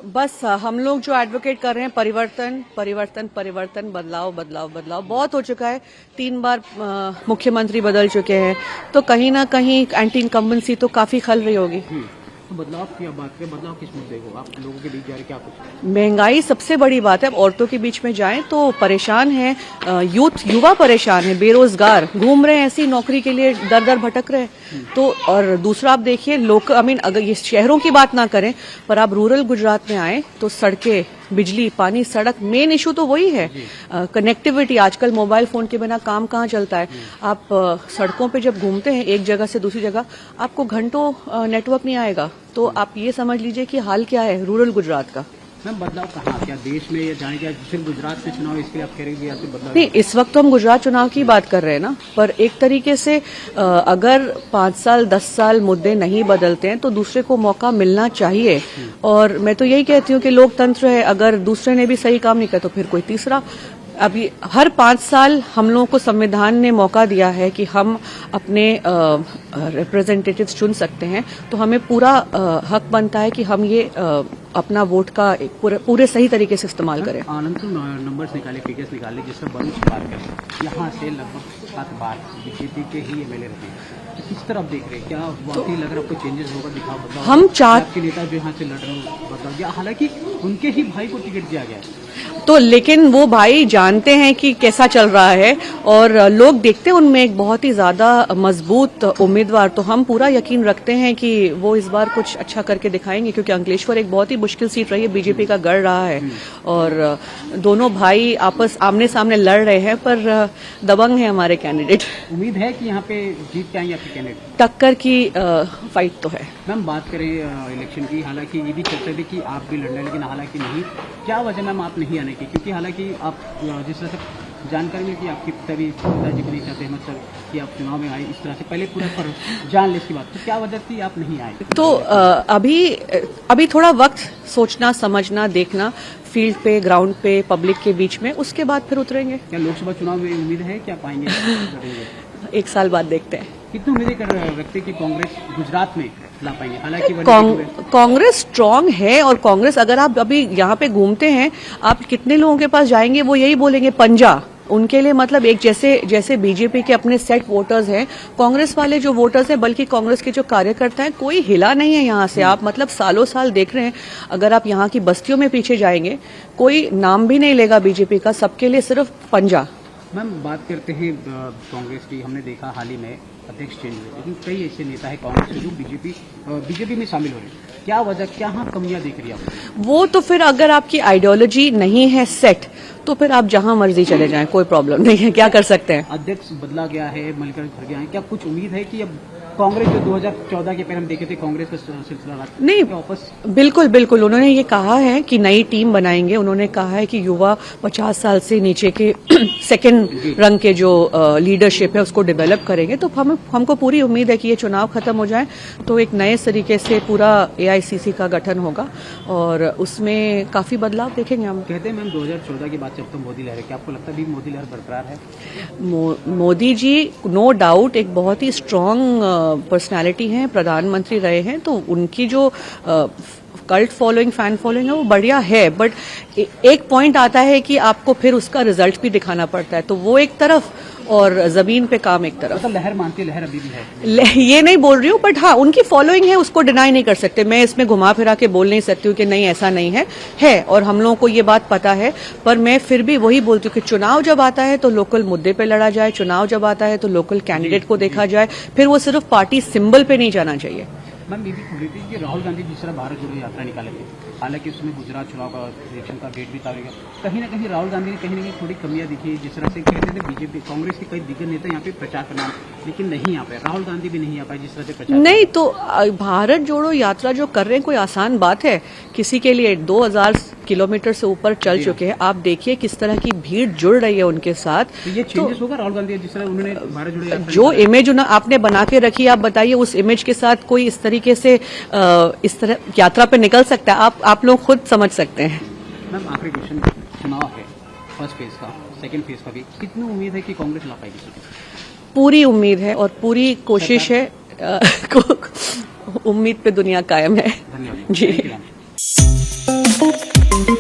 बस हम लोग जो एडवोकेट कर रहे हैं परिवर्तन परिवर्तन परिवर्तन, बदलाव बदलाव बदलाव बहुत हो चुका है। 3 बार मुख्यमंत्री बदल चुके हैं, तो कहीं ना कहीं एंटी इनकम्बेंसी तो काफी खल रही होगी। तो बदलाव की अब बात करें, बदलाव किस मुद्दे को आप लोगों के बीच जा रहे क्या कुछ? महंगाई सबसे बड़ी बात है। अब औरतों के बीच में जाएं तो परेशान है, युवा परेशान है, बेरोजगार घूम रहे हैं, ऐसी नौकरी के लिए दर दर भटक रहे हैं। तो और दूसरा आप देखिए अगर ये शहरों की बात ना करें, पर आप रूरल गुजरात में आए तो सड़कें, बिजली, पानी, सड़क, मेन इशू तो वही है। कनेक्टिविटी, आजकल मोबाइल फोन के बिना काम कहाँ चलता है। आप सड़कों पे जब घूमते हैं एक जगह से दूसरी जगह, आपको घंटों नेटवर्क नहीं आएगा। तो आप ये समझ लीजिए कि हाल क्या है रूरल गुजरात का। मैम बदलाव कहाँ, क्या देश में या जाने क्या सिर्फ गुजरात में चुनाव इसके लिए आप कह रहे हैं कि बदलाव? नहीं, इस वक्त तो हम गुजरात चुनाव की बात कर रहे हैं ना, पर एक तरीके से अगर 5 साल 10 साल मुद्दे नहीं बदलते हैं तो दूसरे को मौका मिलना चाहिए। और मैं तो यही कहती हूँ कि लोकतंत्र है, अगर दूसरे ने भी सही काम नहीं किया तो फिर कोई तीसरा। अभी हर 5 साल हम लोगों को संविधान ने मौका दिया है कि हम अपने रिप्रेजेंटेटिव्स चुन सकते हैं, तो हमें पूरा हक बनता है कि हम ये अपना वोट का पूरे सही तरीके से इस्तेमाल करें। आनंद नंबर्स निकाले, फिगर्स निकाले, जिसका बरूद पार यहाँ से लगभग 7 बार बीजेपी के ही एमएलए रहे हैं। किस तरह आप देख रहे हैं, क्या वाकई लग रहा है आपको चेंजेस होगा? दिखाओ बताओ। हम आपके नेता जो यहाँ से लड़ रहे हो बताओ, हालांकि उनके ही भाई को टिकट दिया गया है। तो लेकिन वो भाई जानते हैं कि कैसा चल रहा है और लोग देखते हैं उनमें एक बहुत ही ज्यादा मजबूत उम्मीदवार। तो हम पूरा यकीन रखते हैं कि वो इस बार कुछ अच्छा करके दिखाएंगे, क्योंकि अंकलेश्वर एक बहुत ही मुश्किल सीट रही है, बीजेपी का गढ़ रहा है। और दोनों भाई आपस आमने सामने लड़ रहे हैं, पर दबंग है हमारे कैंडिडेट। उम्मीद है कि यहाँ पे जीत के आएंगे आपके कैंडिडेट? टक्कर की फाइट तो है। मैम बात करें इलेक्शन की, हालांकि ये भी चर्चा थी कि आप भी लड़ना, लेकिन हालांकि नहीं। क्या वजह मैम आप नहीं आने की? क्योंकि हालांकि आप जिस तरह से जानकारी मिली कि आपके पिताजी को नहीं चाहते अहमद सर कि आप चुनाव में आए, इस तरह से पहले पूरा पर जान ले इसकी बात, तो क्या वजह थी आप नहीं आए? तो अभी थोड़ा वक्त सोचना, समझना, देखना, फील्ड पे, ग्राउंड पे, पब्लिक के बीच में, उसके बाद फिर उतरेंगे। क्या लोकसभा चुनाव में उम्मीद है कि आप आएंगे? 1 साल बाद देखते हैं। कितनी उम्मीदें कर रखते कि कांग्रेस गुजरात में ला पाएंगे? हालांकि कांग्रेस स्ट्रांग है, और कांग्रेस, अगर आप अभी यहाँ पे घूमते हैं, आप कितने लोगों के पास जाएंगे वो यही बोलेंगे पंजा। उनके लिए मतलब एक जैसे बीजेपी के अपने सेट वोटर्स हैं, कांग्रेस वाले जो वोटर्स हैं, बल्कि कांग्रेस के जो कार्यकर्ता हैं, कोई हिला नहीं है यहाँ से। आप मतलब सालों साल देख रहे हैं, अगर आप यहाँ की बस्तियों में पीछे जाएंगे, कोई नाम भी नहीं लेगा बीजेपी का, सबके लिए सिर्फ पंजा। मैम बात करते हैं कांग्रेस की, हमने देखा हाल ही में अध्यक्ष चेंज हुए, लेकिन कई ऐसे नेता है कांग्रेस के जो बीजेपी में शामिल हो रहे हैं। क्या वजह, क्या कमियां देख रही है आप? वो तो फिर अगर आपकी आइडियोलॉजी नहीं है सेट, तो फिर आप जहां मर्जी चले जाएं, कोई प्रॉब्लम नहीं है, क्या कर सकते हैं। अध्यक्ष बदला गया है, मल्लिकार्जुन खड़गे आए, क्या कुछ उम्मीद है कि अब कांग्रेस जो 2014 के पहले हम देखे थे कांग्रेस का सिलसिला नहीं, वापस? बिल्कुल बिल्कुल, उन्होंने ये कहा है कि नई टीम बनाएंगे। उन्होंने कहा है कि युवा 50 साल से नीचे के सेकंड रंग के जो लीडरशिप है उसको डेवलप करेंगे। तो हमको पूरी उम्मीद है कि ये चुनाव खत्म हो जाए तो एक नए तरीके से पूरा एआईसीसी का गठन होगा और उसमें काफी बदलाव देखेंगे हम। कहते हैं मैम 2014 के बाद जब तो मोदी लहर है, क्या आपको लगता है भी मोदी लहर बरकरार है? मोदी जी नो डाउट एक बहुत ही स्ट्रांग पर्सनालिटी हैं, प्रधानमंत्री रहे हैं, तो उनकी जो कल्ट फॉलोइंग, फैन फॉलोइंग है वो बढ़िया है। बट एक पॉइंट आता है कि आपको फिर उसका रिजल्ट भी दिखाना पड़ता है, तो वो एक तरफ और जमीन पे काम एक तरफ। तो लहर मानती है, लहर अभी भी है, ये नहीं बोल रही हूँ, बट हाँ उनकी फॉलोइंग है, उसको डिनाई नहीं कर सकते। मैं इसमें घुमा फिरा के बोल नहीं सकती हूँ कि नहीं ऐसा नहीं है, और हम लोगों को ये बात पता है। पर मैं फिर भी वही बोलती हूँ कि चुनाव जब आता है तो लोकल मुद्दे पे लड़ा जाए, चुनाव जब आता है तो लोकल कैंडिडेट को देखा जाए, फिर वो सिर्फ पार्टी सिंबल पे नहीं जाना चाहिए। मैम ये भी खुली थी कि राहुल गांधी जिस तरह भारत जोड़ो यात्रा निकाले थे, हालांकि उसमें गुजरात चुनाव का इलेक्शन का डेट भी तारेगा, कहीं ना कहीं राहुल गांधी ने कहीं ना कहीं थोड़ी कमियां दिखी। जिस तरह से कहते थे बीजेपी कांग्रेस के कई दिग्गज नेता यहाँ पे प्रचार करना, लेकिन नहीं आ पाए, राहुल गांधी भी नहीं आ पाए जिस तरह से प्रचार। नहीं, तो भारत जोड़ो यात्रा जो कर रहे हैं कोई आसान बात है किसी के लिए? 2000 किलोमीटर से ऊपर चल चुके हैं, आप देखिए किस तरह की भीड़ जुड़ रही है उनके साथ। तो ये चेंजेस होगा राहुल गांधी जिस तरह उन्होंने भारत जोड़ो यात्रा जो इमेज आपने बना के रखी, आप बताइए उस इमेज के साथ कोई इस तरीके से इस तरह यात्रा पे निकल सकता है? आप लोग खुद समझ सकते हैं। मैम आखिरी क्वेश्चन, चुनाव है फर्स्ट फेज का, सेकंड फेज का भी, कितनी उम्मीद है कि कांग्रेस ला पाएगी? पूरी उम्मीद है और पूरी कोशिश है। उम्मीद पे दुनिया कायम है। धन्यवाद जी। है।